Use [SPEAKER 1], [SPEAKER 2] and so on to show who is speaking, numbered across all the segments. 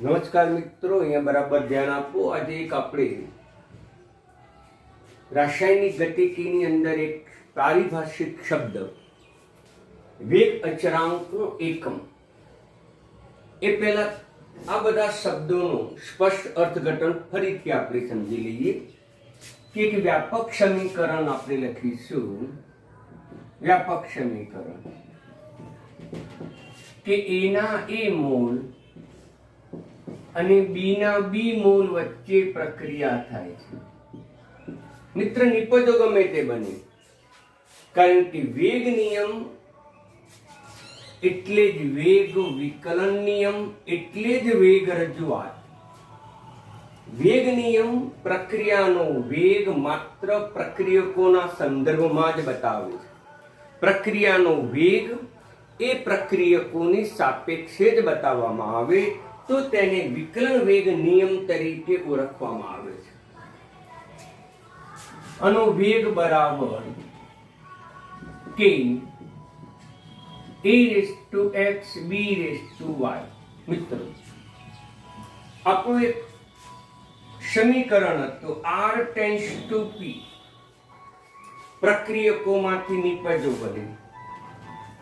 [SPEAKER 1] નમસ્કાર મિત્રો, અહીંયા બરાબર ધ્યાન આપો। આજે એક આપણે રાસાયણિક ગતિકીની અંદર એક પારિભાષિક શબ્દ વેગ અચળાંકનો એકમ, એ પહેલા આ બધા શબ્દોનું સ્પષ્ટ અર્થઘટન ફરીથી આપણે સમજી લઈએ કે એક વ્યાપક સમીકરણ આપણે લખીશું। વ્યાપક સમીકરણ કે એના એ મોલ અને બી ના બી મોલ વચ્ચે પ્રક્રિયા થાય છે। મિત્ર, નિપજો ગમે તે બને, કારણ કે વેગ નિયમ એટલે જ વેગ વિકલન નિયમ, એટલે જ વેગ રજૂઆત। વેગ નિયમ પ્રક્રિયાનો વેગ માત્ર પ્રક્રિયકોના સંદર્ભમાં જ બતાવે છે। પ્રક્રિયાનો વેગ એ પ્રક્રિયકોની સાપેક્ષે જ બતાવવામાં આવે તો તેને વિકલન વેગ નિયમ તરીકે ઓળખવામાં આવે છે। આનો વેગ બરાબર કે a⁻x b⁻y। મિત્રો, આપણું એક સમીકરણ હતું r → p, પ્રક્રિયકોમાંથી નિપજો બને।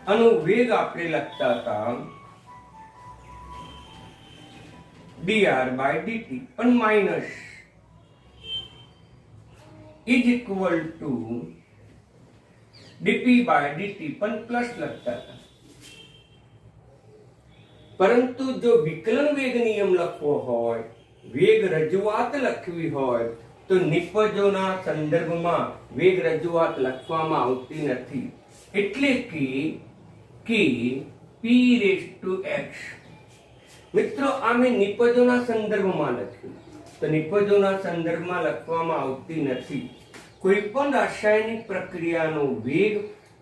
[SPEAKER 1] આનો વેગ આપણે લખતા હતા dr/dt, પણ minus is equal to dp/dt, પણ પ્લસ લખતા હતા। પરંતુ જો વિકલન વેગ નિયમ લખવો હોય, વેગ રજૂઆત લખવી હોય, તો નિપજોના સંદર્ભમાં વેગ રજૂઆત લખવામાં આવતી નથી। એટલે કે p⁻x। મિત્રો, આ મેં નિપજોના સંદર્ભમાં લખ્યું, તો નિપજોના સંદર્ભમાં લખવામાં આવતી નથી। કોઈ પણ રાસાયણિક પ્રક્રિયાનો વેગ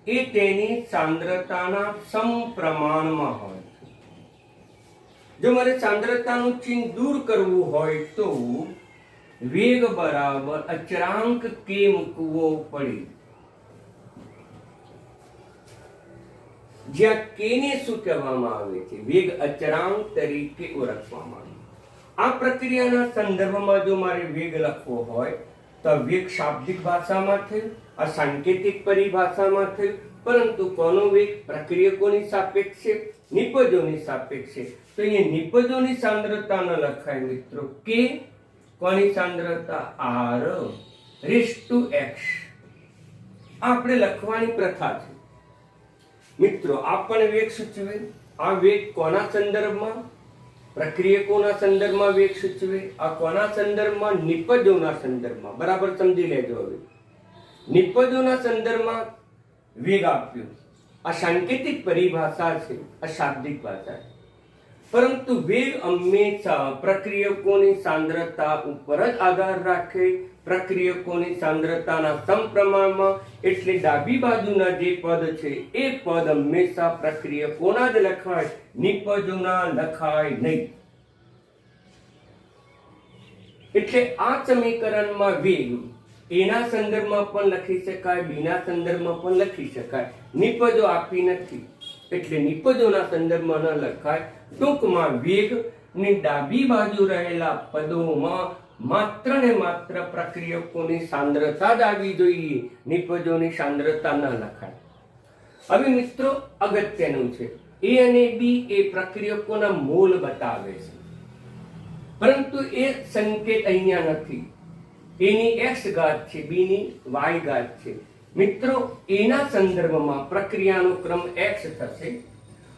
[SPEAKER 1] એ તેની સાંદ્રતાના સમપ્રમાણમાં હોય છે। જો મારે સાંદ્રતાનું ચિહ્ન દૂર કરવું હોય તો વેગ બરાબર અચળાંક કે મૂકવો પડે, જ્યાં કે ને શું કહેવામાં આવે છે? વેગ અચળાંક તરીકે ઓળખવામાં આવે। આ પ્રક્રિયાના સંદર્ભમાં જો મારે વેગ લખવો હોય તો વેગ શાબ્દિક ભાષામાં થયું, આ સાંકેતિક પરિભાષામાં થયું, પરંતુ કોનો વેગ? પ્રક્રિયકોની સાપેક્ષે, નિપજોની સાપેક્ષે। તો અહીંયા નિપજોની સાંદ્રતા ન લખાય મિત્રો, કે કોની સાંદ્રતા? r⁻x। આપણે લખવાની પ્રથા છે મિત્રો। આપણને વેગ સૂચવે, આ વેગ કોના સંદર્ભમાં? પ્રક્રિયકોના સંદર્ભમાં વેગ સૂચવે। આ કોના સંદર્ભમાં? નિપજોના સંદર્ભમાં। બરાબર સમજી લેજો। હવે નિપજોના સંદર્ભમાં વેગ આપ્યો, આ સાંકેતિક પરિભાષા છે, આ શાબ્દિક ભાષા છે, પરંતુ વેગ હંમેશા પ્રક્રિયકોની સાંદ્રતા ઉપર જ આધાર રાખે, પ્રક્રિયકોની સાંદ્રતાના સમપ્રમાણમાં। એટલે ડાબી બાજુના જે પદ છે એ પદ હંમેશા પ્રક્રિયકોના જ લખાય, નિપજોના લખાય નહીં। એટલે આ સમીકરણમાં વેગ એના સંદર્ભમાં પણ લખી શકાય, બીના સંદર્ભમાં પણ લખી શકાય। નિપજો આપી નથી એટલે નિપજોના સંદર્ભમાં ન લખાય। ટૂંકમાં વેગ ની ડાબી બાજુ રહેલા પદોમાં માત્ર ને માત્ર પ્રક્રિયકોની સાંદ્રતા જ આવી જોઈએ, નિપજોની સાંદ્રતા ન લખાય। હવે મિત્રો, અગત્યનું છે, એ અને બી એ પ્રક્રિયકોના મોલ બતાવે છે, પરંતુ એ સંકેત અહીંયા નથી। એની x ઘાત છે, બી ની y ઘાત છે। મિત્રો, એના સંદર્ભમાં પ્રક્રિયાનો ક્રમ x થશે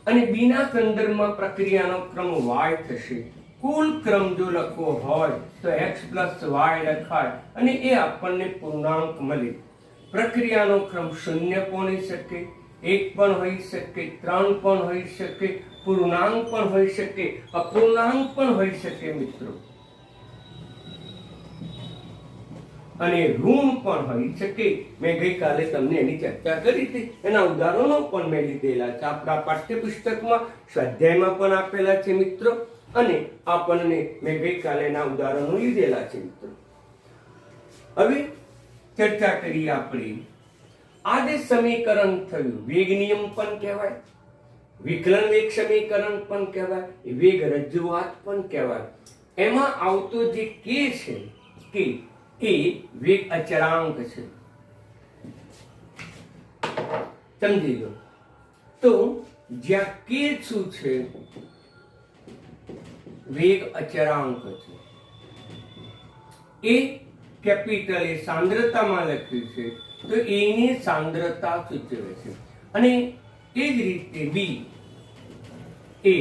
[SPEAKER 1] અને બી ના સંદર્ભમાં પ્રક્રિયાનો ક્રમ y થશે। કુલ ક્રમ જો લખવો હોય તો x + y લખાય અને એ આપણને પૂર્ણાંક મળે। પ્રક્રિયાનો ક્રમ 0 પણ હોઈ શકે, 1 પણ હોઈ શકે, 3 પણ હોઈ શકે, પૂર્ણાંક પણ હોઈ શકે, અપૂર્ણાંક પણ હોઈ શકે મિત્રો, અને ઋણ પણ હોઈ શકે। મેં ગઈકાલે તમને એની ચર્ચા કરી હતી, એના ઉદાહરણો પણ મેં લીધેલા છે, આપણા પાઠ્યપુસ્તકમાં સ્વાધ્યાયમાં પણ આપેલા છે મિત્રો, અને આપણને મેં ગઈકાલે એના ઉદાહરણો લીધેલા છે મિત્રો। હવે ચર્ચા કરીએ આપણે આ જે સમીકરણ થયું, વેગ નિયમ પણ કહેવાય, વિકલન વેગ સમીકરણ પણ કહેવાય, વેગ રજૂઆત પણ કહેવાય. એમાં આવતો જે કે છે કે એ વેગ અચળાંક છે. સમજી લો. તો જ્યાં કે શું છે? વેગ અચળાંક છે. એ કેપિટલ એ સાંદ્રતામાં લખ્યું છે, તો એની સાંદ્રતા સૂચવે છે. અને એ જ રીતે બી એ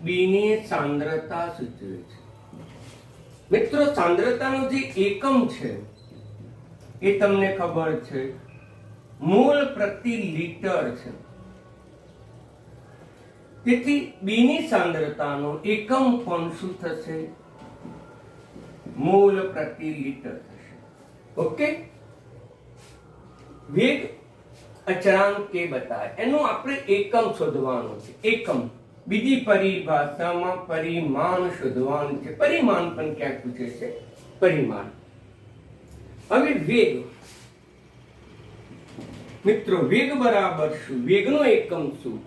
[SPEAKER 1] બીની સાંદ્રતા સૂચવે છે. મિત્રો, સાંદ્રતાનો જે એકમ છે એ તમને ખબર છે, મોલ પ્રતિ લિટર છે. તેથી બીની સાંદ્રતાનો એકમ પણ શું થશે? મોલ પ્રતિ લિટર થશે. ઓકે. વેગ અચળાંક કે બતાવે, એનું આપણે એકમ શોધવાનું છે. એકમ. બીજી પરિભાષામાં પરિમાણ શોધવાનું છે. પરિમાણ પણ ક્યાંક પૂછે છે, પરિમાણ. હવે વેગ, મિત્રો, વેગ બરાબર શું? વેગનો એકમ શું?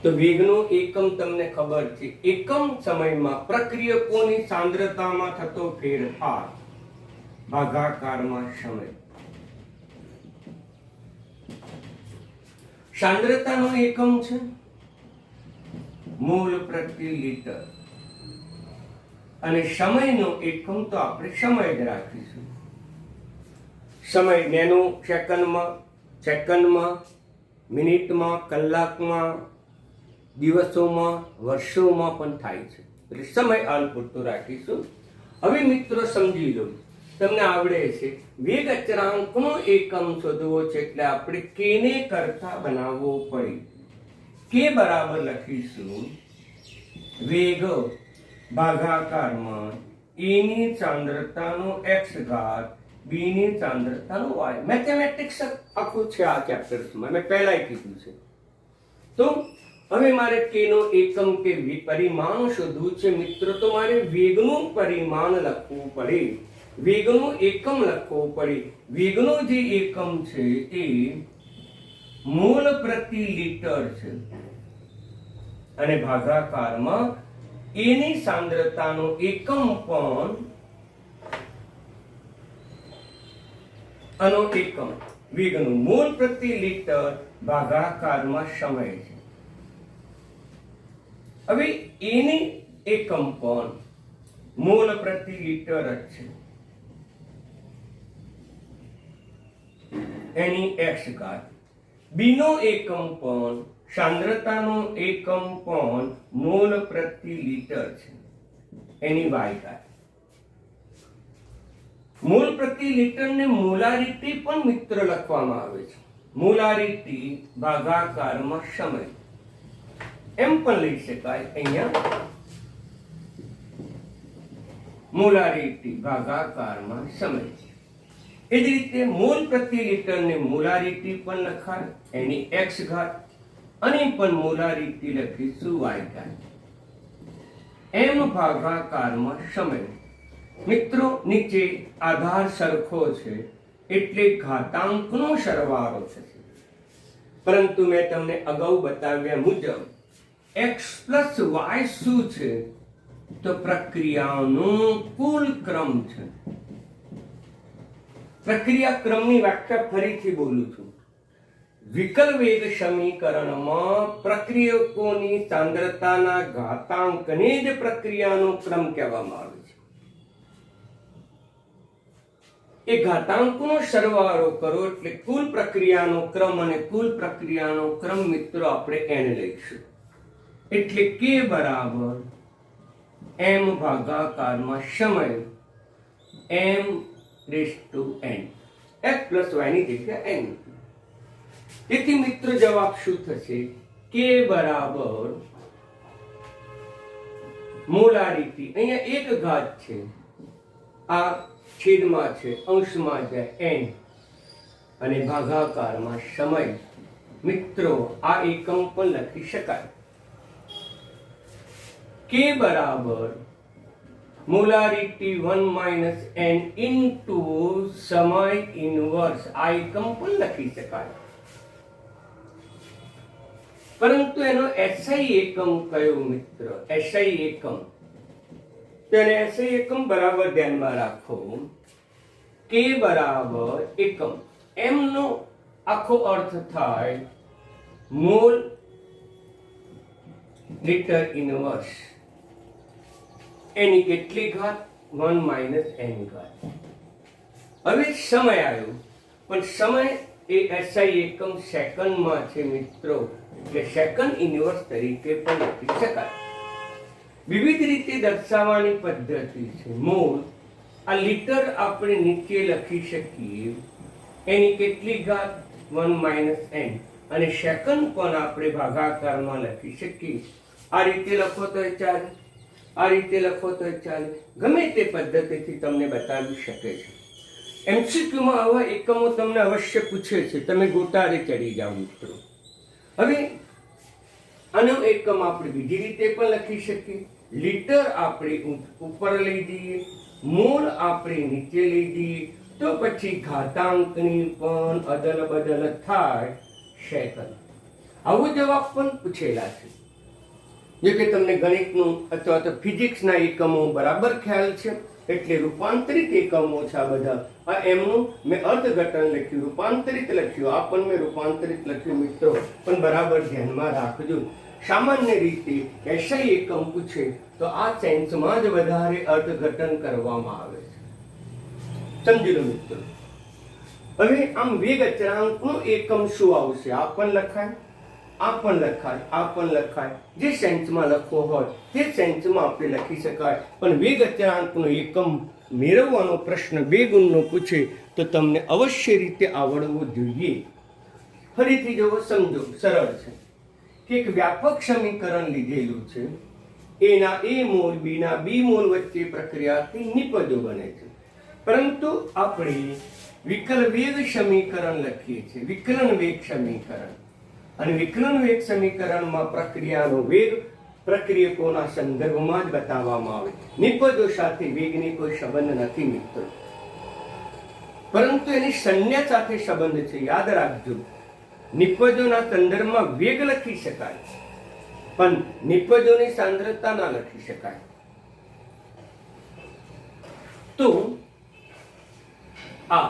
[SPEAKER 1] તો વેગનો એકમ તમને ખબર છે, એકમ સમયમાં પ્રક્રિયકોની સાંદ્રતામાં થતો ફેરફાર ભાગાકારમાં સમય. સાંદ્રતાનો એકમ છે મોલ પ્રતિ લિટર, અને સમયનો એકમ તો આપણે સમય જ રાખીશું. સમય નેનો સેકન્ડમાં, મિનિટમાં, કલાકમાં, દિવસોમાં, વર્ષોમાં પણ થાય છે. એટલે સમય હાલ પૂરતો રાખીશું. હવે મિત્રો સમજી લો, તમને આવડે છે વેગ અચળાંકનો એકમ શોધવો છે, એટલે આપણે કેને કરતા બનાવવો પડે. કે બરાબર લખીશું વેગ ભાગાકારમાં એની સાંદ્રતાનો x ઘાત, બીની સાંદ્રતાનો y. મેથેમેટિક્સ આખું છે આ ચેપ્ટર્સમાં, મેં પહેલાય કીધું છે. તો હવે મારે કેનો એકમ કે પરિમાણ શોધવું છે મિત્રો, તો મારે વેગનું પરિમાણ લખવું પડે, વેગનું એકમ લખવું પડે. વેગનો જે એકમ છે એ મોલ પ્રતિ લિટર છે, અને ભાગાકારમાં એની સાંદ્રતાનો એકમ પણ આનો એકમ વેગનું મોલ પ્રતિ લિટર ભાગાકારમાં સમય છે. હવે એની એકમ પણ મોલ પ્રતિ લિટર જ છે, એની x ઘાત. બીનો એકમ પણ, સાંદ્રતાનો એકમ પણ મોલ પ્રતિ લિટર છે, એની y ઘાત. મોલ પ્રતિ લિટર ને મોલારિટી પણ મિત્ર લખવામાં આવે છે. મોલારિટી ભાગાકારમાં સમય એમ પણ લઈ શકાય. અહીંયા મોલારિટી ભાગાકારમાં સમય. એ જ રીતે મોલ પ્રતિ લિટર ને મોલારિટી પણ લખાય, એની x ઘાત, અને પણ મોલારિટી લખીશું y ઘાત. એમ ભાગાકારમાં સમય. મિત્રો, નીચે આધાર સરખો છે એટલે ઘાતાંકનો સરવાળો થશે. પરંતુ મેં તમને અગાઉ બતાવ્યા મુજબ x પ્લસ y શું છે? તો પ્રક્રિયાનો કુલ ક્રમ છે. પ્રક્રિયા ક્રમની વ્યાખ્યા ફરીથી બોલું છું. વિકલ વેગ સમીકરણમાં પ્રક્રિયકોની સાંદ્રતાના ઘાતાંકને જ પ્રક્રિયાનો ક્રમ કહેવામાં આવે છે. એ ઘાતાંકનો સરવાળો કરો એટલે કુલ પ્રક્રિયાનો ક્રમ, અને કુલ પ્રક્રિયાનો ક્રમ મિત્રો આપણે n લઈશું. એટલે k બરાબર m ભાગાકારમાં સમય m raise to n, x plus y ની જગ્યાએ n. તેથી મિત્રો જવાબ શું થશે? k બરાબર મોલારિટી, અહીંયા એક ઘાત છે, આ છેદમાં છે, અંશમાં જાય n, અને ભાગાકારમાં સમય. મિત્રો, આ એકમ પણ લખી શકાય. k બરાબર મોલારિટી 1 માઇનસ n ઇન્ટુ સમય ઇનવર્સ. આ એકમ પણ લખી શકાય. પરંતુ એનો એસઆઈ એકમ કયો મિત્ર? એસઆઈ એકમ, તો એને એસઆઈ એકમ બરાબર ધ્યાનમાં રાખો. કે બરાબર એકમ, એમ નો આખો અર્થ થાય મોલ લિટર ઇનવર્સ. એની કેટલી ઘાત? 1 માઇનસ n ઘાત. હવે સમય આવ્યો, પણ સમય એ એસઆઈ એકમ સેકન્ડમાં છે મિત્રો, એટલે સેકન્ડ ઇનવર્સ તરીકે પણ લખી શકાય. વિવિધ રીતે દર્શાવવાની પદ્ધતિ છે. મોલ, આ લિટર આપણે નીચે લખી શકીએ એની કેટલી ઘાત? 1 માઇનસ n. અને સેકન્ડ પણ આપણે ભાગાકારમાં લખી શકીએ. આ રીતે લખો તો ચાલે, આ રીતે લખો તો ચાલે, ગમે તે પદ્ધતિથી તમને બતાવી શકે છે. એમસીક્યુમાં આવા એકમો તમને અવશ્ય પૂછે છે, તમે ગોટાળે ચડી જાઓ મિત્રો. હવે આનો એકમ આપણે બીજી રીતે પણ લખી શકીએ. લિટર આપણે ઉપર લઈ જઈએ, મોલ આપણે નીચે લઈ જઈએ, તો પછી ઘાતાંકની પણ અદલ બદલ થાય સેકન્ડ. આવો જવાબ પણ પૂછેલા છે. જે કે તમને ગણિતનું અથવા તો ફિઝિક્સના એકમો બરાબર ખ્યાલ છે, એટલે રૂપાંતરિત એકમો છે આ બધા. આ એમનું મેં અર્થઘટન લખ્યું, રૂપાંતરિત લખ્યું, આ પણ મેં રૂપાંતરિત લખ્યું મિત્રો, પણ બરાબર ધ્યાનમાં રાખજો. સામાન્ય રીતે એસઆઈ એકમ પૂછે તો આ સેન્સમાં જ વધારે અર્થઘટન કરવામાં આવે છે. સમજી લો મિત્રો. હવે આમ વેગ અચળાંકનો એકમ શું આવશે? આ પણ લખાય, આ પણ લખાય, આ પણ લખાય. જે સેન્સમાં લખવો હોય તે સેન્સમાં આપણે લખી શકાય. પણ વેગ અચળાંકનો એકમ મેળવવાનો પ્રશ્ન 2 ગુણનો પૂછે તો તમને અવશ્ય રીતે આવડવો જોઈએ. ફરીથી જોવો, સમજો, સરળ છે કે એક વ્યાપક સમીકરણ લીધેલું છે. એના એ મોલ બીના બી મોલ વચ્ચે પ્રક્રિયાથી નિપજો બને છે. પરંતુ આપણે વિકલ વેગ સમીકરણ લખીએ છીએ, વિકલન વેગ સમીકરણ. અને વિકલન વેગ સમીકરણમાં પ્રક્રિયાનો વેગ પ્રક્રિયકોના સંદર્ભમાં જ બતાવવામાં આવે. નિપજો સાથે વેગની કોઈ સંબંધ નથી મિત્રો, પરંતુ એની સંજ્ઞા સાથે સંબંધ છે. યાદ રાખજો, નિપજોના સંદર્ભમાં વેગ લખી શકાય, પણ નિપજોની સાંદ્રતા ના લખી શકાય. તો આ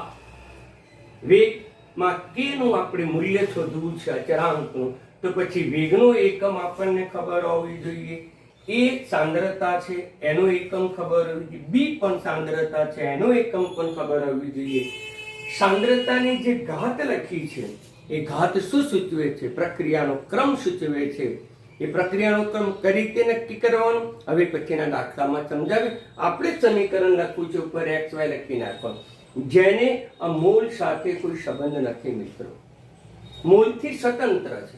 [SPEAKER 1] વેગમાં કે નું આપણે મૂલ્ય શોધવું છે અચળાંકનું, તો પછી વેગનો એકમ આપણને ખબર હોવી જોઈએ. એ સાંદ્રતા છે એનો એકમ ખબર હોવી જોઈએ, બી પણ સાંદ્રતા છે એનો એકમ પણ ખબર હોવી જોઈએ. સાંદ્રતાની જે ઘાત લખી છે એ ઘાત શું સૂચવે છે? પ્રક્રિયાનો ક્રમ સૂચવે છે. એ પ્રક્રિયાનો ક્રમ કઈ રીતે નક્કી કરવાનો હવે પછીના દાખલામાં સમજાવી. આપણે સમીકરણ લખવું છે, ઉપર XY લખી નાખવાનું, જેને આ મોલ સાથે કોઈ સંબંધ નથી મિત્રો, મોલથી સ્વતંત્ર છે.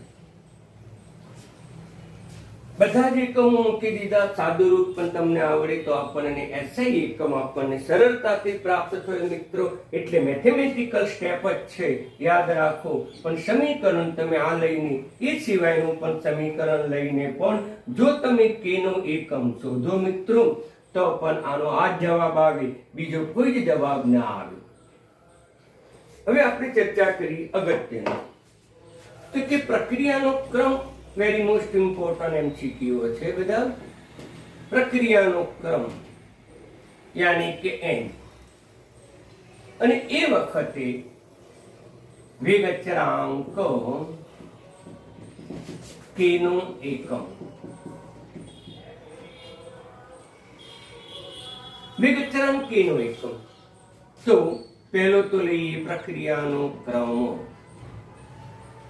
[SPEAKER 1] બધા જ એકમો મૂકી દીધા, સાદું રૂપ પણ તમને આવડે તો આપણને એસઆઈ એકમ આપણને સરળતાથી પ્રાપ્ત થયો મિત્રો. એટલે મેથેમેટિકલ સ્ટેપ જ છે, યાદ રાખો. પણ સમીકરણ તમે આ લઈને, એ સિવાયનું પણ સમીકરણ લઈને પણ જો તમે કે નો એકમ શોધો મિત્રો, તો પણ આનો આ જવાબ આવે, બીજો કોઈ જ જવાબ ના આવે. હવે આપણે ચર્ચા કરી અગત્યની, તો કે પ્રક્રિયાનો ક્રમ વેરી મોસ્ટ ઇમ્પોર્ટન્ટ એમસીક્યુ છે બધા. પ્રક્રિયાનો ક્રમ યાની કે n, અને એ વખતે વેગ અચળાંક k નો એકમ. વેગ અચળાંક k નો એકમ. તો પહેલો તો લઈએ પ્રક્રિયાનો ક્રમ.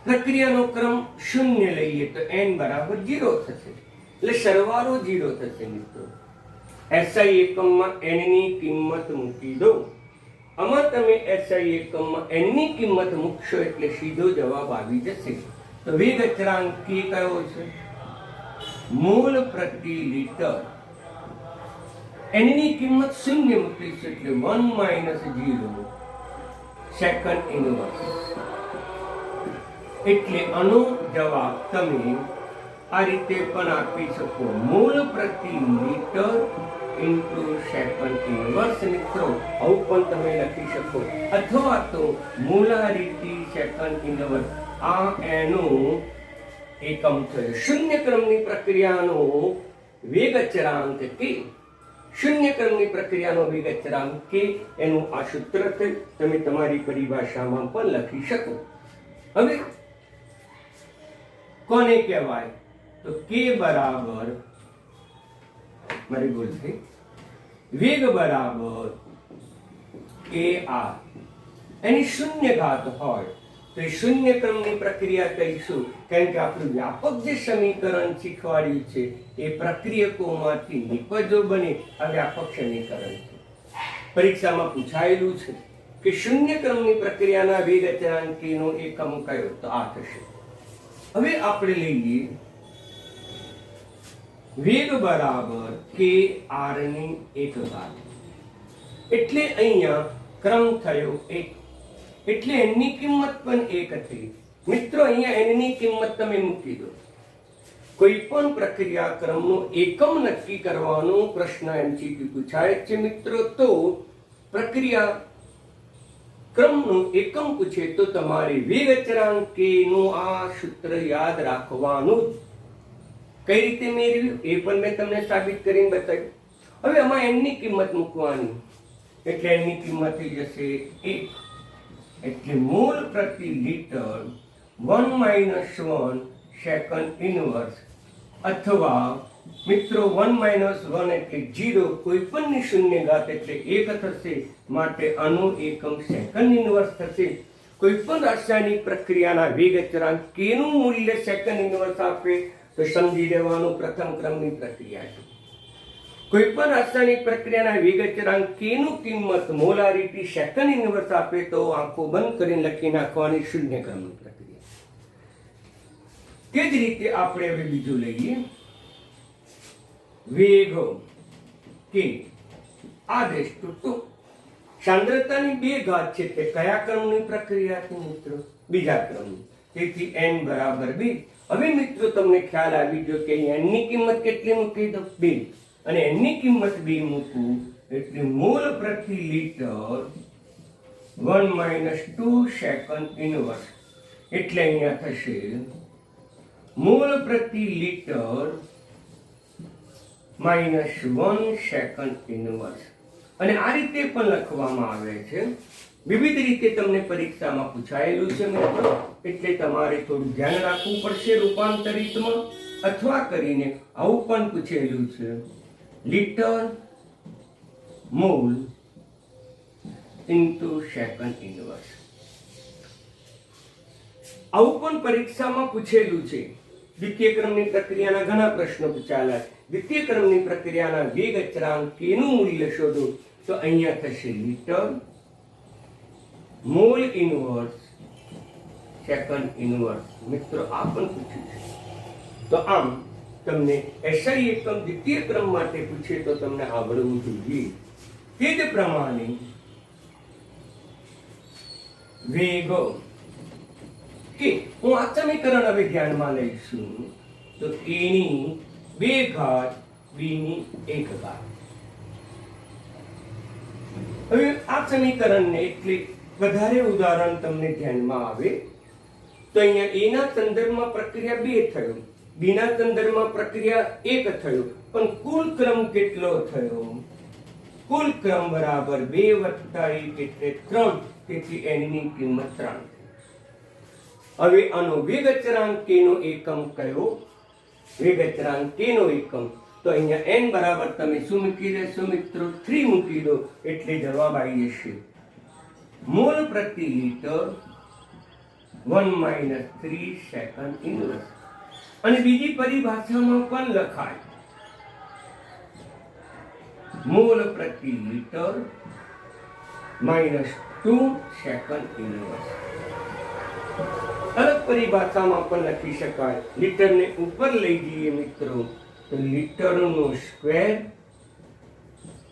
[SPEAKER 1] પ્રક્રિયાનો ક્રમ 0 લઈએ તો n બરાબર 0 થશે, એટલે સરવાળો 0 થશે મિત્રો. એસઆઈ એકમમાં n ની કિંમત મૂકી દો. આમાં તમે એસઆઈ એકમમાં n ની કિંમત મૂકશો એટલે સીધો જવાબ આવી જશે. તો વેગ અચળાંક k કયો છે? મોલ પ્રતિ લિટર. n ની કિંમત 0 મૂકીશું એટલે 1 માઇનસ 0 સેકન્ડ ઇનવર્સ. એટલે આનો જવાબ તમે આ રીતે પણ આપી શકો, મોલ પ્રતિ લિટર ઇન્ટુ સેકન્ડ ઇનવર્સ મિત્રો. આવું પણ તમે લખી શકો, અથવા તો મોલારિટી સેકન્ડ ઇનવર્સ. આ એનો એકમ થયો. શૂન્ય ક્રમની પ્રક્રિયાનો વેગ અચળાંક કે, શૂન્ય ક્રમની પ્રક્રિયાનો વેગ અચળાંક કે, એનું આ સૂત્ર થયું. તમે તમારી પરિભાષામાં પણ લખી શકો. હવે કોને કહેવાય? તો કે બરાબર, મારી ભૂલ થઈ, વેગ બરાબર કે આર, એની શૂન્ય ઘાત હોય તો એ શૂન્ય ક્રમની પ્રક્રિયા કહીશું. કારણ કે આપણું વ્યાપક જે સમીકરણ શીખવાડ્યું છે એ પ્રક્રિયકોમાંથી નિપજો બને આ વ્યાપક સમીકરણ છે. પરીક્ષામાં પૂછાયેલું છે કે શૂન્ય ક્રમની પ્રક્રિયાના વેગ અચળાંકનો એકમ કયો? તો આ થશે. હવે આપણે લઈએ વેગ બરાબર કે આર ની એક ઘાત, એટલે અહીંયા ક્રમ થયો 1, એટલે n ની કિંમત પણ 1 થઈ. મિત્રો અહીંયા n ની કિંમત તમે મૂકી દો. કોઈ પણ પ્રક્રિયા ક્રમનો એકમ નક્કી કરવાનો પ્રશ્ન MCQ પૂછાય છે મિત્રો, તો પ્રક્રિયા ક્રમનો એકમ પૂછે તો તમારે વેગ અચળાંક નું આ સૂત્ર યાદ રાખવાનું. કઈ રીતે મેળવ્યું એ પણ મેં તમને સાબિત કરીને બતાવ્યું. હવે આમાં n ની કિંમત મૂકવાની, એટલે n ની કિંમત થઈ જશે 1, એટલે મોલ પ્રતિ લિટર 1 - 1 સેકન્ડ ઇનવર્સ, અથવા મિત્રો 1 - 1 એટલે 0, કોઈ પણની શૂન્ય ઘાત એટલે 1 થશે, માટે આનો એકમ સેકન્ડ ઇનવર્સ થશે. કોઈ પણ રાસાયણિક પ્રક્રિયાના વેગ અચળાંક k નું મૂલ્ય સેકન્ડ ઇનવર્સ આપે તો સમજી લેવાનું પ્રથમ ક્રમની પ્રક્રિયા છે. કોઈ પણ રાસાયણિક પ્રક્રિયાના વેગ અચળાંક k નું કિંમત મોલારિટી સેકન્ડ ઇનવર્સ આપે તો આંખો બંધ કરીને લખી નાખવાની શૂન્ય ક્રમની પ્રક્રિયા. તે જ રીતે આપણે હવે બીજું લઈએ, વેગ કે આદેશ ટુ, સાંદ્રતાની 2 ઘાત છે તે કયા ક્રમની પ્રક્રિયા છે મિત્રો? બીજા ક્રમની. તેથી n બરાબર 2. હવે મિત્રો તમને ખ્યાલ આવી ગયો કે n ની કિંમત કેટલી મૂકી દો? 2, અને n ની કિંમત 2 મૂકું એટલે મોલ પ્રતિ લિટર 1 - 2 સેકન્ડ ઇનવર્સ, એટલે અહીંયા થશે મોલ પ્રતિ લિટર -1 સેકન્ડ ઇનવર્સ. અને આ રીતે પણ લખવામાં આવે છે. વિવિધ રીતે તમને પરીક્ષામાં પૂછાયેલું છે મિત્રો, એટલે તમારે થોડું ધ્યાન રાખવું પડશે રૂપાંતરિતમાં. અથવા કરીને આવું પણ પૂછેલું છે, litre mall into second inverse. આવું પણ પરીક્ષામાં પૂછેલું છે. દ્વિતીય ક્રમની પ્રક્રિયાના ઘણા પ્રશ્નો પૂછાયેલા છે. દ્વિતીય ક્રમની પ્રક્રિયાના વેગ અચળાંક k નું મૂલ્ય શોધો તો અહીંયા થશે litre mall inverse second inverse. મિત્રો આ પણ પૂછ્યું છે. તો આમ તમને SI એકમ દ્વિતીય ક્રમ માટે પૂછે તો તમને આવડવું જોઈએ. તે જ પ્રમાણે વેગ કે, હું આ સમીકરણ હવે ધ્યાનમાં લઈશું તો a ની 2 ઘાત b ની 1 ઘાત. હવે આ સમીકરણને એટલે વધારે ઉદાહરણ તમને ધ્યાનમાં આવે તો અહીંયા a ના સંદર્ભમાં પ્રક્રિયા 2 થયો, b ના સંદર્ભમાં પ્રક્રિયા 1 થયો, પણ કુલ ક્રમ કેટલો થયો? કુલ ક્રમ બરાબર 2 + 1 એટલે 3, તેથી n ની કિંમત 3. હવે આનો વેગ અચળાંક k નો એકમ કયો? વેગ અચળાંક k નો એકમ તો અહીંયા n બરાબર તમે શું મૂકી દેશો મિત્રો? 3 મૂકી દો એટલે જવાબ આવી જશે મોલ પ્રતિ લિટર 1 - 3 સેકન્ડ ઇનવર્સ. અને બીજી પરિભાષામાં પણ લખાય મોલ પ્રતિ લિટર -2 સેકન્ડ ઇનવર્સ. અલગ પરિભાષામાં પણ લખી શકાય. લિટરને ઉપર લઈ જઈએ મિત્રો તો લિટરનો સ્ક્વેર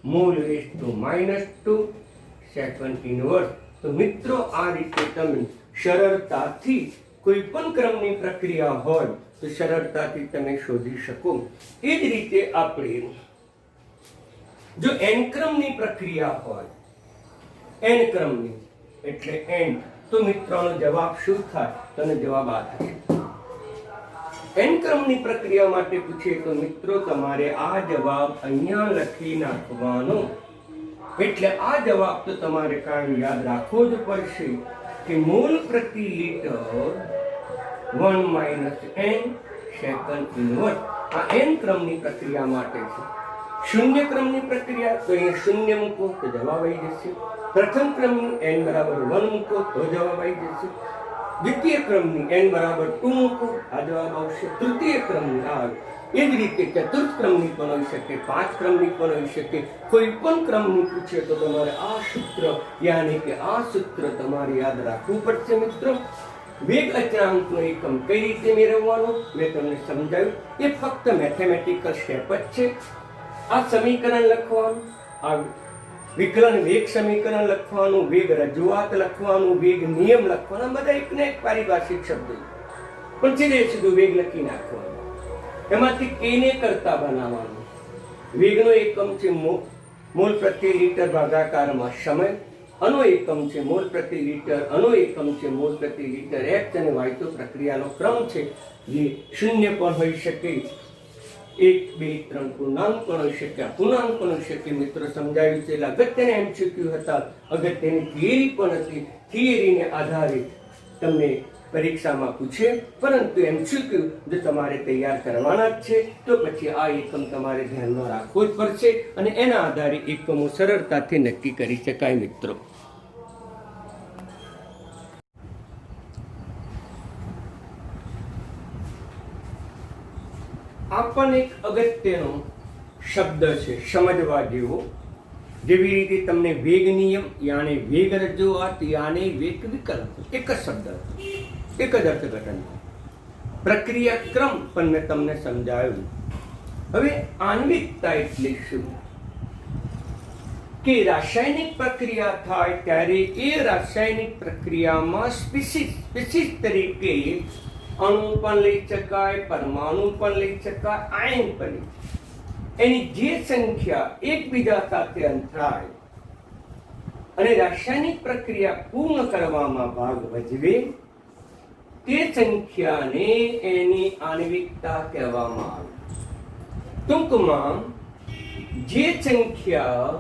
[SPEAKER 1] મોલ -2 સેકન્ડ ઇનવર્સ. તો મિત્રો આ રીતે તમે સરળતાથી કોઈ પણ ક્રમની પ્રક્રિયા હોય તો સરળતાથી તમે શોધી શકો. એ જ રીતે આપણે જો n ક્રમની પ્રક્રિયા હોય, n ક્રમની એટલે n, તો મિત્રોનો જવાબ શું થાય? તો જવાબ આ થશે n ક્રમની પ્રક્રિયા માટે પૂછીએ તો મિત્રો તમારે આ જવાબ અહીંયા લખી નાખવાનો. એટલે આ જવાબ તો તમારે કાયમ યાદ રાખવો જ પડશે કે મોલ પ્રતિ લીટર 1 - n સેકન્ડ ઇનવર્સ. આ n ક્રમની પ્રક્રિયા માટે છે. શૂન્ય ક્રમની પ્રક્રિયા તો અહીંયા શૂન્ય મૂકો તો જવાબ આવી જશે. પ્રથમ ક્રમની n બરાબર 1 મૂકો તો જવાબ આવી જશે. દ્વિતીય ક્રમની n બરાબર 2 મૂકો આ જવાબ આવશે. તૃતીય ક્રમની આ એ જ રીતે ચતુર્થ ક્રમની પણ હોઈ શકે, 5 ક્રમની પણ હોઈ શકે. કોઈ પણ ક્રમની પૂછે તો તમારે આ સૂત્ર યાની કે આ સૂત્ર તમારે યાદ રાખવું પડશે મિત્રો. વેગ અચળાંકનો એકમ કઈ રીતે મેળવવાનો મેં તમને સમજાવ્યું. એ ફક્ત મેથેમેટિકલ સ્ટેપ જ છે. આ સમીકરણ લખવાનું, આ વિકલન વેગ સમીકરણ લખવાનું, વેગ રજૂઆત લખવાનું, વેગ નિયમ લખવાનું, બધા એકને એક પારિભાષિક શબ્દો પણ સીધે સીધું વેગ લખી નાખવાનું. એમાંથી કેને કરતા બનાવવાનું. વેગનો એકમ છે મોલ પ્રતિ લીટર ભાગાકારમાં સમય. અનો એકમ છે મોલ પ્રતિ લીટર, અનો એકમ છે મોલ પ્રતિ લીટર x અને y તો પ્રક્રિયાનો ક્રમ છે જે શૂન્ય પણ હોઈ શકે, 1, 2, 3 પૂર્ણાંક પણ હોઈ શકે, અપૂર્ણાંક પણ હોઈ શકે. મિત્રો સમજાવ્યું છે. અગત્યના MCQ હતા, અગત્યની થિયરી પણ હતી. થિયરીને આધારે તમને પરીક્ષામાં પૂછે, પરંતુ MCQ જો તમારે તૈયાર કરવાના જ છે તો પછી આ એકમ તમારે ધ્યાનમાં રાખવો જ પડશે અને એના આધારે એકમો સરળતાથી નક્કી કરી શકાય મિત્રો. આ પણ એક અગત્યનો શબ્દ છે સમજવા જેવો. જેવી રીતે તમને વેગ નિયમ યાને વેગ રજૂઆત યાને વેગ વિકલ્પ એક જ શબ્દ હતો, એક જ અર્થઘટન. પ્રક્રિયા ક્રમ પણ મેં તમને સમજાવ્યું. હવે આણ્વિકતા એટલે શું? કે રાસાયણિક પ્રક્રિયા થાય ત્યારે એ રાસાયણિક પ્રક્રિયામાં સ્પીસીસ તરીકે અણુ પણ લઈ શકાય, પરમાણુ પણ લઈ શકાય, આયન પણ લઈ શકાય. એની જે સંખ્યા એકબીજા સાથે અથડાય અને રાસાયણિક પ્રક્રિયા પૂર્ણ કરવામાં ભાગ ભજવે તે સંખ્યાને એની આણ્વિકતા કહેવામાં આવે. ટૂંકમાં જે સંખ્યા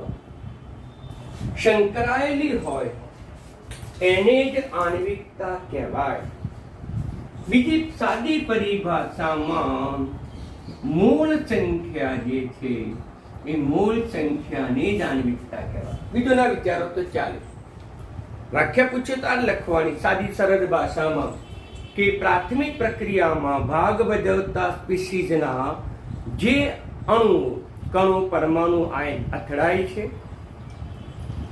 [SPEAKER 1] સંકળાયેલી હોય એને જ આણ્વિકતા કહેવાય. બીજી સાદી પરિભાષામાં મૂળ સંખ્યા જે છે એ મૂળ સંખ્યાને જ આણ્વિકતા કહેવાય. બીજો ના વિચારો તો ચાલે. વ્યાખ્યા પૂછે તો આ લખવાની સાદી સરળ ભાષામાં કે પ્રાથમિક પ્રક્રિયામાં ભાગ ભજવતા સ્પીસીઝના જે અણુ, કણો, પરમાણુ, આયન અથડાય છે,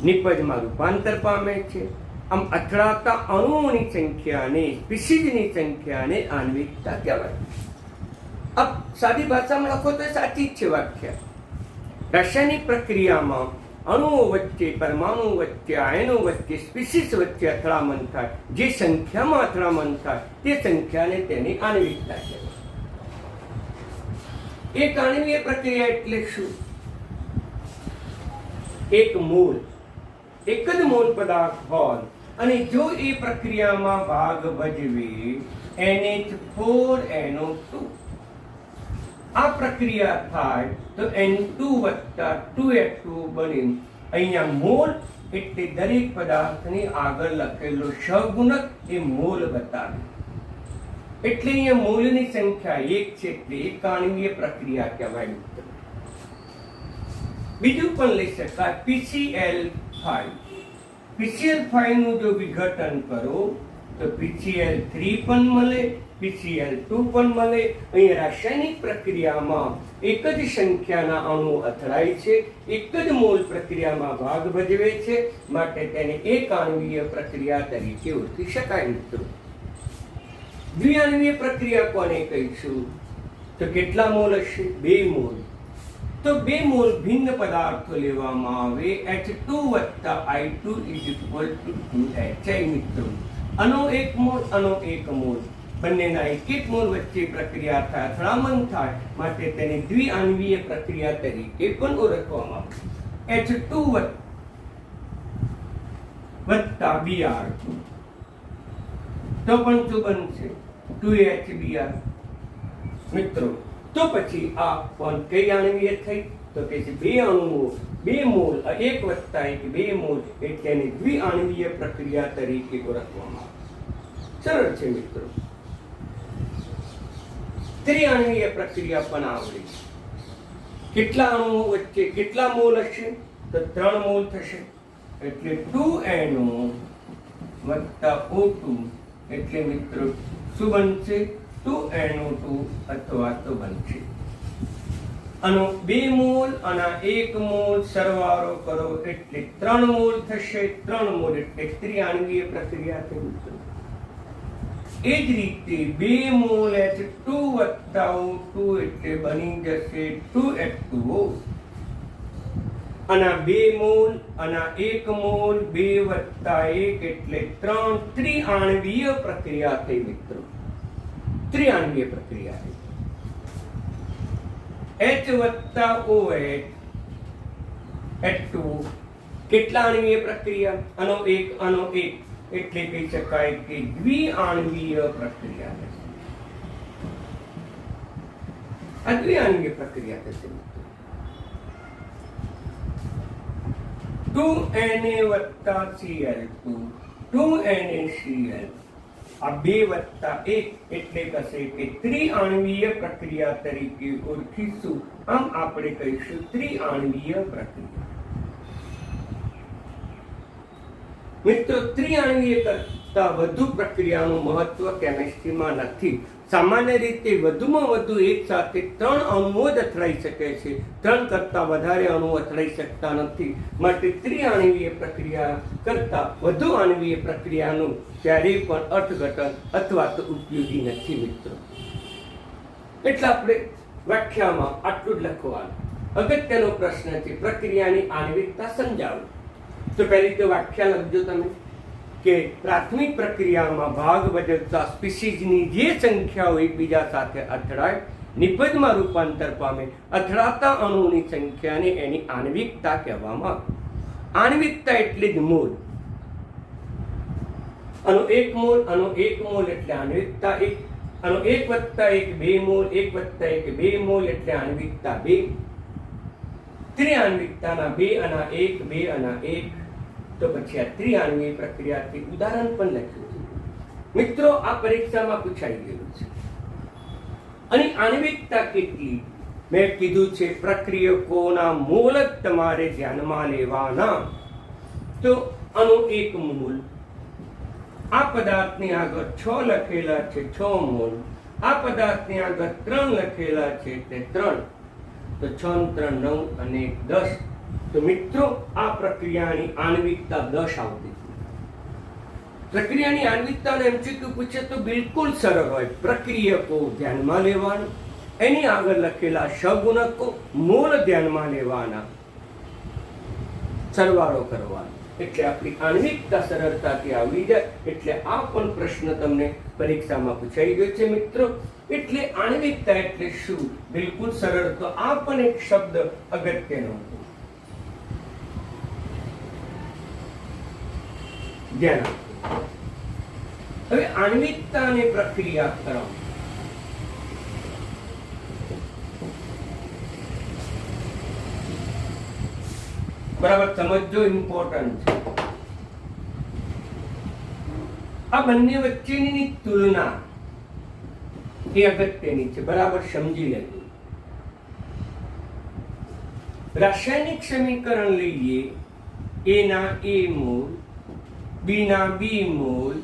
[SPEAKER 1] નિપજમાં રૂપાંતર પામે છે. આમ અથડાતા અણુઓની સંખ્યાને, સ્પીસીઝની સંખ્યાને આણ્વિકતા કહેવાય. अब सादी भाषा में लखो तो साची જ છે વ્યાખ્યા. રાસાયણિક પ્રક્રિયામાં અણુઓ વચ્ચે, પરમાણુ વચ્ચે, આયનો વચ્ચે, સ્પીસીસ વચ્ચે અથડામણ થાય, જે સંખ્યામાં અથડામણ થાય તે સંખ્યાને તેની આણ્વિકતા કહેવાય. એક આણ્વીય પ્રક્રિયા એટલે શું? એક મોલ, એક જ મોલ પદાર્થ હોય અને જો એ પ્રક્રિયામાં ભાગ ભજવે NH4NO2, આ પ્રક્રિયા થાય તો N2 + 2H2 બની અહીંયા મોલ એટલે દરેક પદાર્થની આગળ લખેલો સહગુણક એ મોલ બતાવે. એટલે અહીંયા મોલની સંખ્યા 1 છે એટલે એક આણ્વીય પ્રક્રિયા કહેવાય. બીજું પણ લઈ શકાય PCl5. PCl5 નું જો વિઘટન કરો તો PCl3 પણ મળે, PCl2 પણ મળે. અહીં રાસાયણિક પ્રક્રિયામાં એક જ સંખ્યાના અણુ અથડાય છે, એક જ મોલ પ્રક્રિયામાં ભાગ ભજવે છે, માટે તેને એક આણ્વીય પ્રક્રિયા તરીકે ઓળખી શકાય મિત્રો. દ્વિઆણ્વીય પ્રક્રિયા કોને કહીશું? તો કેટલા મોલ હશે? 2 મોલ. તો 2 મોલ ભિન્ન પદાર્થો લેવામાં આવે, H2 + I2 = 2HI મિત્રો. આનો 1 મોલ, આનો 1 મોલ, બંનેના 1 મોલ વચ્ચે પ્રક્રિયા થાય, અથડામણ થાય, માટે તેને દ્વિઆણ્વીય પ્રક્રિયા તરીકે પણ ઓળખવામાં આવે. H2 + Br તો પણ શું બનશે? 2HBr. મિત્રો તો પછી આ પણ કઈ આણવીય થઈ તો કે છે બે અણુઓ બે મોલ એક વત્તા એક બે મોલ એટલે એને દ્વિઆણવીય પ્રક્રિયા તરીકે ઓળખવામાં આવે. સરળ છે મિત્રો. ત્રિઆણવીય પ્રક્રિયા પણ આવડી. કેટલા અણુઓ વચ્ચે કેટલા મોલ હશે તો 3 મોલ થશે એટલે 2NO વત્તા O2 એટલે મિત્રો શું બનશે 2NO2 અથવા તો બનશે આનો 2 મોલ અને 1 મોલ સરવાળો કરો એટલે 3 મોલ થશે. 3 મોલ એટલે ત્રિઆણવીય પ્રક્રિયા થઈ મિત્રો. એ જ રીતે 2 મોલ H2 વત્તા O2 એટલે બની જશે 2H2O અને 2 મોલ અને 1 મોલ 2 વત્તા 1 એટલે 3 ત્રિઆણવીય પ્રક્રિયા થઈ મિત્રો. ત્રિઆણવીય પ્રક્રિયા થઈ. H વત્તા OH H2 કેટલા આણવીય પ્રક્રિયા આનો 1 એટલે કહી શકાય કે દ્વિઆણવીય પ્રક્રિયા થશે. આ દ્વિઆણવીય પ્રક્રિયા થશે. 2Na વત્તા Cl2 2NaCl આ 2 વત્તા 1 એટલે કશે કે ત્રિઆણવીય પ્રક્રિયા તરીકે ઓળખીશું. આમ આપણે કહીશું ત્રિઆણવીય પ્રક્રિયા. મિત્રો ત્રિઆણવીય કરતા વધુ પ્રક્રિયાનું મહત્વ કેમિસ્ટ્રીમાં નથી. સામાન્ય રીતે વધુમાં વધુ એક સાથે 3 અણુઓ જ અથડાઈ શકે છે. 3 કરતા વધારે અણુઓ અથડાઈ શકતા નથી. માટે ત્રિઆણવીય પ્રક્રિયા કરતા વધુ આણવીય પ્રક્રિયાનું ક્યારેય પણ અર્થઘટન અથવા તો ઉપયોગી નથી મિત્રો. એટલે આપણે વ્યાખ્યામાં આટલું જ લખવાનું. અગત્યનો પ્રશ્ન છે પ્રક્રિયાની આણવિકતા સમજાવો. તો પહેલી તો વ્યાખ્યા લખજો તમે કે પ્રાથમિક પ્રક્રિયામાં ભાગ ભજવતા સ્પીસીઝની જે સંખ્યાઓ એકબીજા સાથે અથડાય નિપજમાં રૂપાંતર પામે અથડાતા અણુઓની સંખ્યાને એની આણવિકતા કહેવામાં આવે. આણવિકતા એટલે જ મોલ. આનો 1 મોલ આનો 1 મોલ એટલે આણવિકતા 1. આનો 1 વત્તા 1 2 મોલ 1 વત્તા 1 2 મોલ એટલે આણવિકતા 2. ત્રિઆણવિકતાના 2 અને 1 2 અને 1 તો પછી આ ત્રિઆણવીય પ્રક્રિયાથી ઉદાહરણ પણ લખ્યું છે મિત્રો. આ પરીક્ષામાં પૂછાઈ ગયું છે. અને આણવિકતા કેટલી મેં કીધું છે પ્રક્રિયકોના મોલ જ તમારે ધ્યાનમાં લેવાના. તો આનો 1 મોલ આ પદાર્થની આગળ 6 લખેલા છે 6 મોલ. આ પદાર્થની આગળ 3 લખેલા છે તે 3 તો 6 3 9 અને 10. તો મિત્રો આ પ્રક્રિયાની આણવિકતા 10 આવતી. પ્રક્રિયાની આણવિકતાને એમસીક્યુ પૂછે તો બિલકુલ સરળ હોય. પ્રક્રિયકો ધ્યાનમાં લેવાના, એની આગળ લખેલા સહગુણકો મોલ ધ્યાનમાં લેવાના, સરવાળો કરવાનો એટલે આપણી આણવિકતા સરળતાથી આવી જાય. એટલે આ પણ પ્રશ્ન તમને પરીક્ષામાં પૂછાઈ ગયો છે મિત્રો. એટલે આણવિકતા એટલે શું બિલકુલ સરળ. તો આ પણ એક શબ્દ અગત્યનો ધ્યાન આપો. હવે આણવિકતા અને પ્રક્રિયા કરો. બરાબર સમજો, ઇમ્પોર્ટન્ટ છે. આ બંને વચ્ચેની તુલના એ અગત્યની છે. બરાબર સમજી લેજો. રાસાયણિક સમીકરણ લઈએ. A ના A મોલ, B ના B મોલ,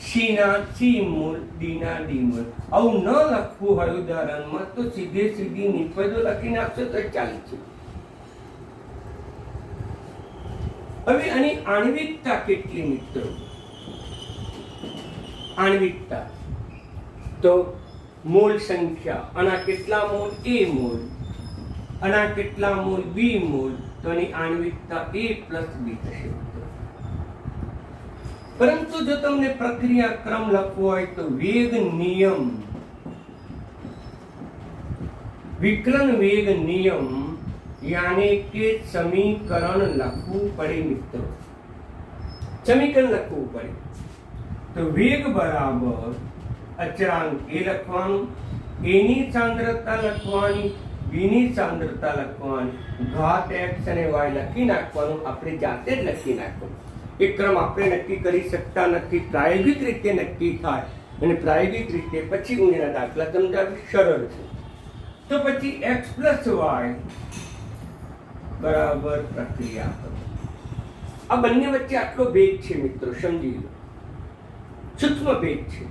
[SPEAKER 1] C ના C મોલ, D ના D મોલ. આવું ન લખવું હોય ઉદાહરણમાં તો સીધી નિપજો લખી નાખશો તો ચાલે છે. હવે આની આણવિકતા કેટલી મિત્રો? આણવિકતા તો મોલ સંખ્યા. આના કેટલા મોલ? A mall. આના કેટલા મોલ? B mall. તો આની આણવિકતા A પ્લસ B થશે. પરંતુ જો તમને પ્રક્રિયા ક્રમ લખવો હોય તો વેગ નિયમ, વિકલન વેગ નિયમ यानी के समीकरण लखવું પડે મિત્રો. સમીકરણ લખવું પડે તો વેગ બરાબર અચળાંક a લખવાનું એની સાંદ્રતા લખવાની, બીની સાંદ્રતા લખવાની, ઘાત x અને y લખી નાખવાનું, આપણે જાતે જ લખી નાખવાનું. એ ક્રમ આપણે નક્કી કરી શકતા નથી, પ્રાયોગિક રીતે નક્કી થાય અને પ્રાયોગિક રીતે પછી હું એના દાખલા સમજાવી, સરળ છે. તો પછી x + y બરાબર પ્રક્રિયા કરો. આ બંને વચ્ચે આટલો ભેદ છે મિત્રો, સમજી લો, સૂક્ષ્મ ભેદ છે.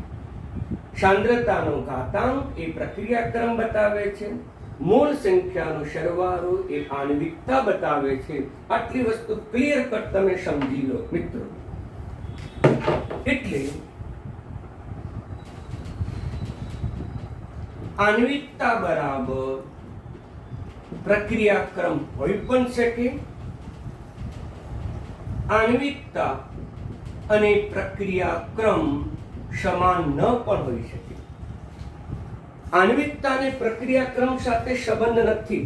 [SPEAKER 1] સાંદ્રતાનો ઘાતાંક એ પ્રક્રિયા ક્રમ બતાવે છે, મોલ સંખ્યાનો સરવાળો એ આણ્વિકતા બતાવે છે. આટલી વસ્તુ ક્લિયર કટ તમે સમજી લો મિત્રો. એટલે આણ્વિકતા બરાબર પ્રક્રિયા ક્રમ હોઈ પણ શકે, આણ્વિકતા અને પ્રક્રિયા ક્રમ સમાન ન પણ હોઈ શકે. આણ્વિકતા અને પ્રક્રિયા ક્રમ સાથે સંબંધ નથી.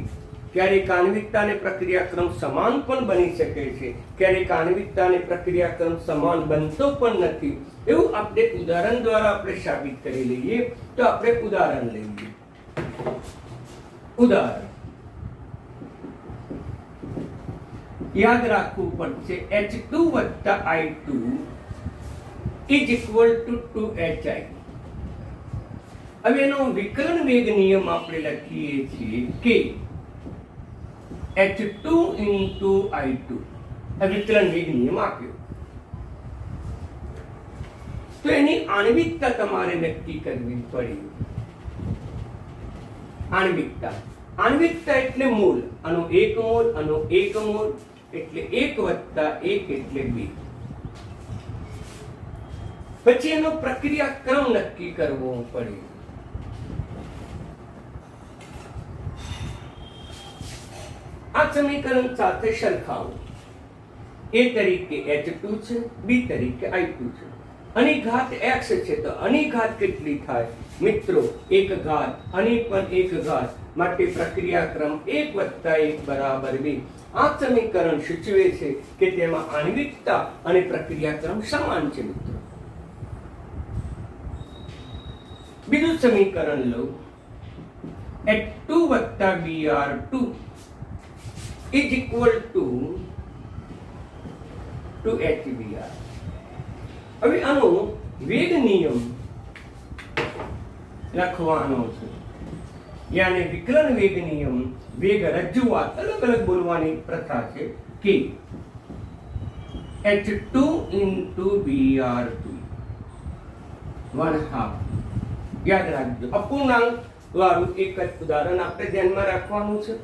[SPEAKER 1] ક્યારેક આણ્વિકતા અને પ્રક્રિયા ક્રમ સમાન પણ બની શકે છે, ક્યારેક આણ્વિકતા અને પ્રક્રિયા ક્રમ સમાન બનતો પણ નથી. એવું આપણે ઉદાહરણ દ્વારા આપણે સાબિત કરી લઈએ. તો આપણે ઉદાહરણ લઈએ. ઉદાહરણ યાદ રાખવું પડશે. H2 + I2 = 2HI. હવે એનો વિકલન વેગ નિયમ આપણે લખીએ છીએ કે H2 × I2. આ વિકલન વેગ નિયમ આપ્યો. તો એની આણ્વિકતા તમારે નક્કી કરવી પડે. આણ્વિકતા એટલે મોલ. આનો 1 મોલ, આનો 1 મોલ, એટલે 1 + 1 એટલે 2. પછી એનો પ્રક્રિયા ક્રમ નક્કી કરવો પડે. આ સમીકરણ સાથે સરખાવો. A તરીકે H2 છે, B તરીકે I2 છે. આની ઘાત x છે, તો આની ઘાત કેટલી થાય મિત્રો? 1 ઘાત, આની પણ 1 ઘાત. માટે પ્રક્રિયા ક્રમ 1 + 1 = 2. આ સમીકરણ સૂચવે છે કે તેમાં આણ્વિકતા અને પ્રક્રિયા ક્રમ સમાન છે મિત્રો. બીજું સમીકરણ લો. H2 + Br2 = 2HBr. હવે આનો વેગ નિયમ લખવાનો છે. યાને વિકલન વેગ નિયમ, વેગ રજૂઆત અલગ અલગ બોલવાની પ્રથા છે કે H2 × Br2 1/2. યાદ રાખજો, અપૂર્ણાંક વાળું એક જ ઉદાહરણ આપણે ધ્યાનમાં રાખવાનું છે.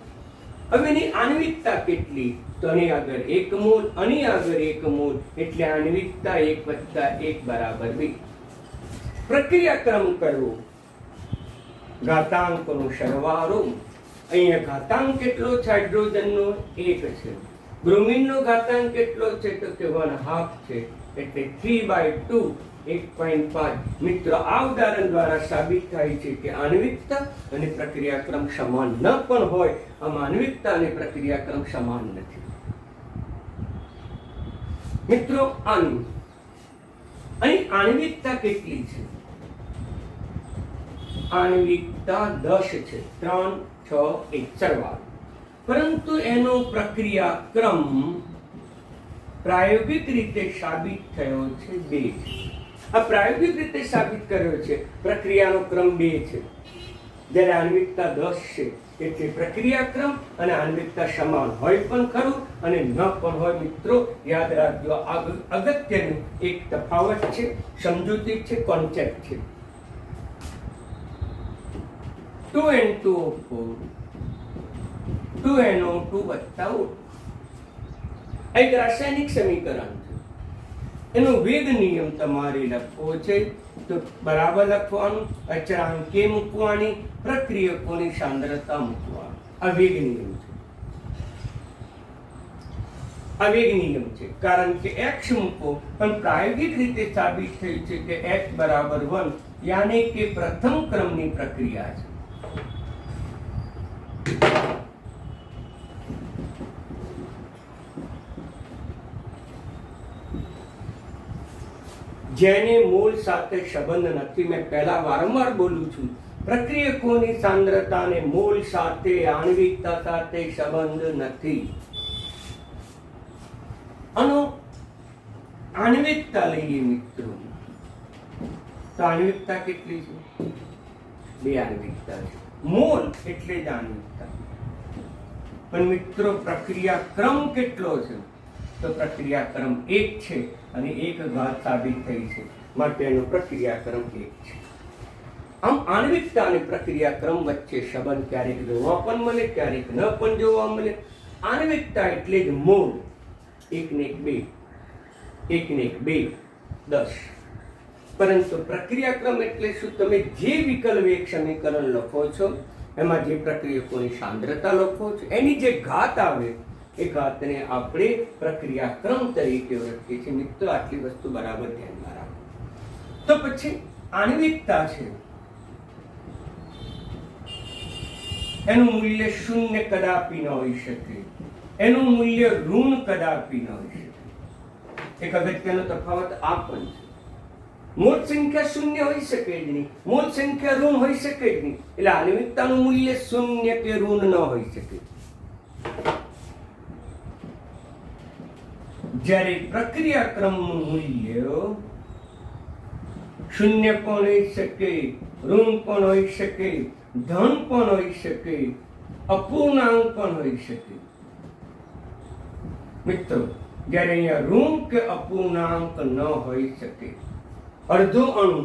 [SPEAKER 1] હવે એની આણ્વિકતા કેટલી? તો આની આગળ 1 મોલ, આની આગળ 1 મોલ, એટલે આણ્વિકતા 1 + 1 = 2. પ્રક્રિયા ક્રમ કરવો, ઘાતાંકનો સરવાળો. અહીંયા ઘાતાંક કેટલો છે? હાઇડ્રોજનનો 1 છે. બ્રોમિનનો ઘાતાંક કેટલો છે? તો કે 1/2 છે, એટલે 3/2 1.5. મિત્રો, આ ઉદાહરણ દ્વારા સાબિત થાય છે કે આણ્વિકતા અને પ્રક્રિયા ક્રમ સમાન ન પણ હોય. આમાં આણ્વિકતા અને પ્રક્રિયા ક્રમ સમાન નથી મિત્રો. અહીં આણ્વિકતા કેટલી છે? આણ્વિકતા 10 છે, 3, 6, 1 સરવાળો. પરંતુ એનો પ્રક્રિયા ક્રમ પ્રાયોગિક રીતે સાબિત થયો છે 2. આ પ્રાયોગિક રીતે સાબિત કર્યો છે. પ્રક્રિયાનો ક્રમ 2 છે, જ્યારે આણ્વિકતા 10 છે. એટલે પ્રક્રિયા ક્રમ અને આણ્વિકતા સમાન હોય પણ ખરું અને ન પણ હોય. મિત્રો, યાદ રાખજો, અગત્યનું એક તફાવત છે, સમજૂતી છે, કોન્સેપ્ટ છે. 2N2O4 2NO2 + O. એક રાસાયણિક સમીકરણ છે. એનો વેગ નિયમ તમારે લખવો છે. તો બરાબર લખવાનું, અચળાંક કે મૂકવાની, પ્રક્રિયકોની સાંદ્રતા મૂકવાની. આ વેગ નિયમ છે. આ વેગ નિયમ છે, કારણ કે x મૂકો. પણ પ્રાયોગિક રીતે સાબિત થયું છે કે x = 1, યાને કે પ્રથમ ક્રમની પ્રક્રિયા છે. જેને મોલ સાથે સંબંધ નથી. મેં પહેલા વારંવાર બોલું છું પ્રક્રિયકોની સાંદ્રતાને મોલ સાથે આણ્વિકતા સાથે સંબંધ નથી. આનો આણ્વિકતા લઈએ મિત્રો, તો આણ્વિકતા કેટલી છે? 2 આણ્વિકતા છે. મોલ એટલે જ આણ્વિકતા. પણ મિત્રો પ્રક્રિયા ક્રમ કેટલો છે? તો પ્રક્રિયા ક્રમ 1 છે અને 1 ઘાત સાબિત થઈ છે, માટે એનો પ્રક્રિયા ક્રમ 1 છે. આમ આણ્વિકતા અને પ્રક્રિયા ક્રમ વચ્ચે સંબંધ ક્યારેક જોવા પણ મળે, ક્યારેક ન પણ જોવા મળે. આણ્વિકતા એટલે જ મોલ, 1 ને 1 2, 1 ને 1 2 10. પરંતુ પ્રક્રિયા ક્રમ એટલે શું? તમે જે વિકલ્પ એક સમીકરણ લખો છો એમાં જે પ્રક્રિયકોની સાંદ્રતા લખો છો એની જે ઘાત આવે એ ઘાતને આપણે પ્રક્રિયા ક્રમ તરીકે ઓળખીએ છીએ. મિત્રો આટલી વસ્તુ બરાબર ધ્યાનમાં રાખો. તો પછી આણ્વિકતા છે એનું મૂલ્ય 0 કદાપી ન હોઈ શકે, એનું મૂલ્ય ઋણ કદાપી ન હોઈ શકે. એક અગત્યનો તફાવત આ પણ છે. મોલ સંખ્યા 0 હોઈ શકે જ નહીં, મોલ સંખ્યા ઋણ હોઈ શકે જ નહીં, એટલે આણ્વિકતાનું મૂલ્ય 0 કે ઋણ ન હોઈ શકે. જ્યારે પ્રક્રિયા ક્રમનું મૂલ્ય 0 પણ હોઈ શકે, ઋણ પણ હોઈ શકે, ધન પણ હોઈ શકે, અપૂર્ણાંક પણ હોઈ શકે. મિત્રો જ્યારે અહીંયા ઋણ કે અપૂર્ણાંક ન હોઈ શકે, અડધો અણુ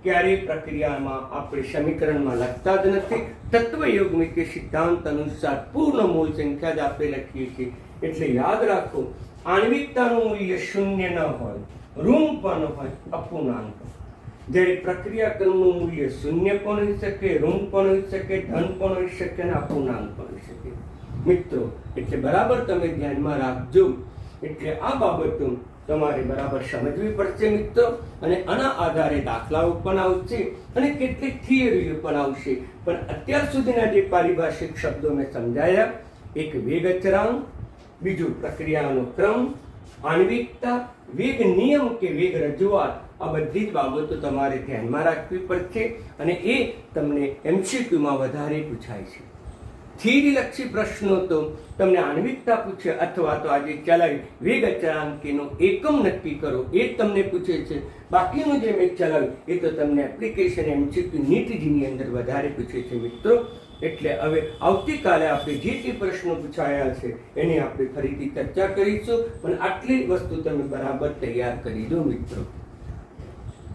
[SPEAKER 1] ક્યારેય પ્રક્રિયામાં આપણે સમીકરણમાં લખતા જ નથી. તત્વયોગમિક સિદ્ધાંત અનુસાર પૂર્ણ મૂળ સંખ્યા જ આપણે લખીએ છીએ. એટલે યાદ રાખો, આણ્વિકતાનું મૂલ્ય 0 ન હોય, ઋણ પણ હોય, અપૂર્ણાંક. જ્યારે પ્રક્રિયા ક્રમનું મૂલ્ય 0 પણ હોઈ શકે, ઋણ પણ હોઈ શકે, ધન પણ હોઈ શકે અને અપૂર્ણાંક પણ હોઈ શકે. મિત્રો એટલે બરાબર તમે ધ્યાનમાં રાખજો. એટલે આ બાબતો તમારે બરાબર સમજવી પડશે મિત્રો. અને આના આધારે દાખલાઓ પણ આવશે અને કેટલીક થિયરીઓ પણ આવશે. પણ અત્યાર સુધીના જે પારિભાષિક શબ્દો મેં સમજાયા, એક વેગ અચળાંક, બીજું પ્રક્રિયાનો ક્રમ, આણ્વિકતા, વેગ નિયમ કે વેગ રજૂઆત, આ બધી જ બાબતો તમારે ધ્યાનમાં રાખવી પડશે. અને એ તમને MCQમાં વધારે પૂછાય છે. થિયરીલક્ષી પ્રશ્નો તો તમને આણ્વિકતા પૂછે અથવા તો આજે ચલાવી વેગ અચળાંકનો એકમ નક્કી કરો એ તમને પૂછે છે. બાકીનું જે મેં ચલાવ્યું એ તો તમને એપ્લિકેશન MCQ નીટજીની અંદર વધારે પૂછે છે મિત્રો. એટલે હવે આવતીકાલે આપણે જે તે પ્રશ્નો પૂછાયા છે એની આપણે ફરીથી ચર્ચા કરીશું. પણ આટલી વસ્તુ તમે બરાબર તૈયાર કરી દો મિત્રો.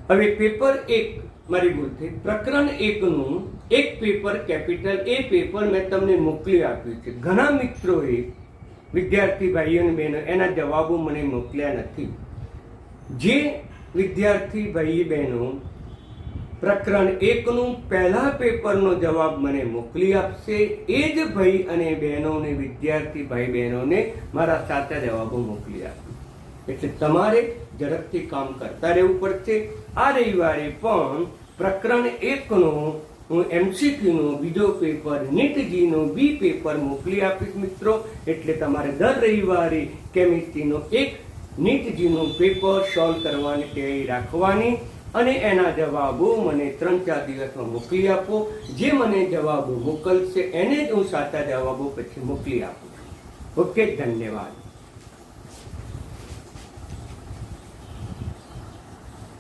[SPEAKER 1] હવે પેપર 1 મારી ભૂલ થઈ, પ્રકરણ 1 નું એક પેપર કેપિટલ એ પેપર મેં તમને મોકલી આપ્યું છે. ઘણા મિત્રોએ, વિદ્યાર્થી ભાઈઓ અને બહેનો એના જવાબો મને મોકલ્યા નથી. જે વિદ્યાર્થી ભાઈ બહેનો પ્રકરણ 1 નું પહેલા પેપરનો જવાબ મને મોકલી આપશે એ જ ભાઈ અને બહેનોને, વિદ્યાર્થી ભાઈ બહેનોને મારા સાચા જવાબો મોકલી આપશે. એટલે તમારે ઝડપથી કામ કરતા રહેવું પડશે. આ રવિવારે પણ પ્રકરણ 1 નો હું MCQ નો બીજો પેપર, નીટજીનો બી પેપર મોકલી આપીશ મિત્રો. એટલે તમારે દર રવિવારે કેમિસ્ટ્રીનો એક, નીટજીનું પેપર સોલ્વ કરવાની તૈયારી રાખવાની અને એના જવાબો મને 3-4 દિવસમાં મોકલી આપો. જે મને જવાબો મોકલશે એને જ હું સાચા જવાબો પછી મોકલી આપું છું. ઓકે, ધન્યવાદ.